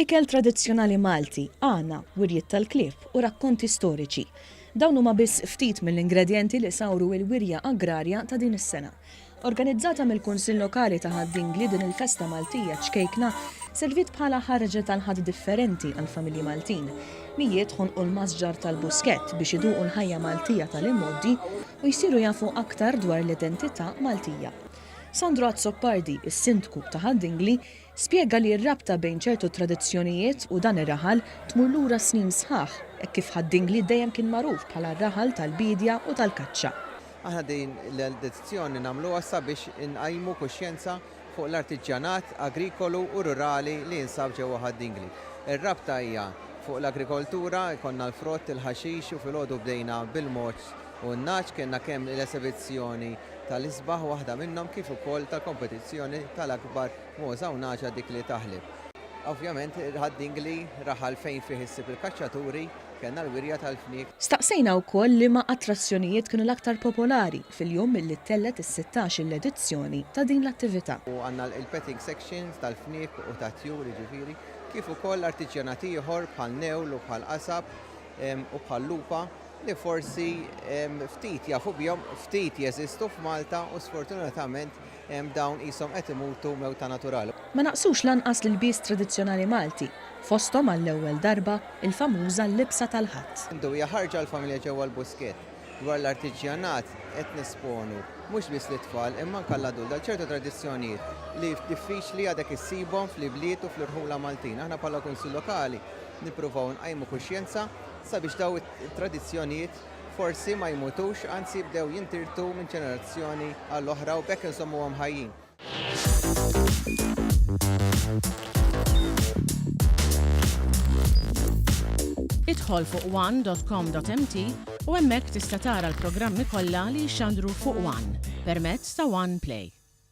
Ikel tradizzjonali Malti, għana, wirjiet tal-klib u rakkonti storiċi. Dawn huma biss ftit mill-ingredjenti li sawru l-wirja agrarja ta' din is-sena. Organizzata mill-Kunsill Lokali ta' Ħaddingli, din il-festa Maltija ċkejkna servit bħala ħarġa tal-ħadd differenti għall-familji Maltin. Mijiet ħonqu l-masġar tal-buskett biex iduqu l-ħajja Maltija tal-immoddi u jsiru jafu aktar dwar l-identità Maltija. Sandro Azzoppardi, is-sindku ta' Ħaddingli, spjega li r-rabta bejn ċertu tradizzjonijiet u dan ir-raħal tmur lura snin sħaħ, hekk kif Ħaddingli dejjem kien magħruf bħala r-raħal tal-bidja u tal-kaċċa. Aħna din l-edizzjoni nagħmluha biex inqajmu kuxjenza fuq l-artiġjanat agrikolu u rurali li jinsab ġewwa Ħaddingli. Ir-rabta hija fuq l-agrikoltura, jkollna l-frott, il-ħaxix u filgħodu bdejna bil-moċ u n-naċ kienna kemm l-esibizzjoni tal-isbaħ waħda minnhom kif ukoll tal-kompetizzjoni tal-akbar moża u naċa dik li taħlib. Ovvjament Ħaddingli raħal fejn fih issib il-kaċċaturi kellna l-wirja tal-fnik. Staqsejna wkoll liema attrazzjonijiet kienu l-aktar popolari fil-jum milli tellet is-16 l-edizzjoni ta' din l-attività. U għandna l-petting sections tal-fnik u tat-tjur jiġifieri, kif ukoll artiġjanat ieħor bħal newl u bħal qasab u bħal lupa li forsi ftit jafu bihom, ftit jeżistu f'Malta u sfortunatament dawn qishom qed imutu mewta naturali. Ma naqsux lanqas l-bies tradizzjonali Malti, fosthom għall-ewwel darba il-famuża libsa tal-ħadd. Indu hija ħarġa l-familja ġewwa l-buskett. Dwar l-artiġjanat qed nisponu mhux biss l-itfal imma anke l-adulta ċertu tradizzjonijiet li diffiċli għadek issibhom fl-ibliet u fl-irħula Maltin. Aħna bħala Kunsill Lokali nippruvaw nqajmu kuxjenza sabiex daw it-tradizzjonijiet forsi ma jmutux, anzi bdew jintirtu minn ġenerazzjoni għall-oħra u bekk insommuhom ħajjin. Idħol fuq one.com.mt u hemmhekk tista' tara l-programmi kollha li jxandru fuq One permezz ta' One Play.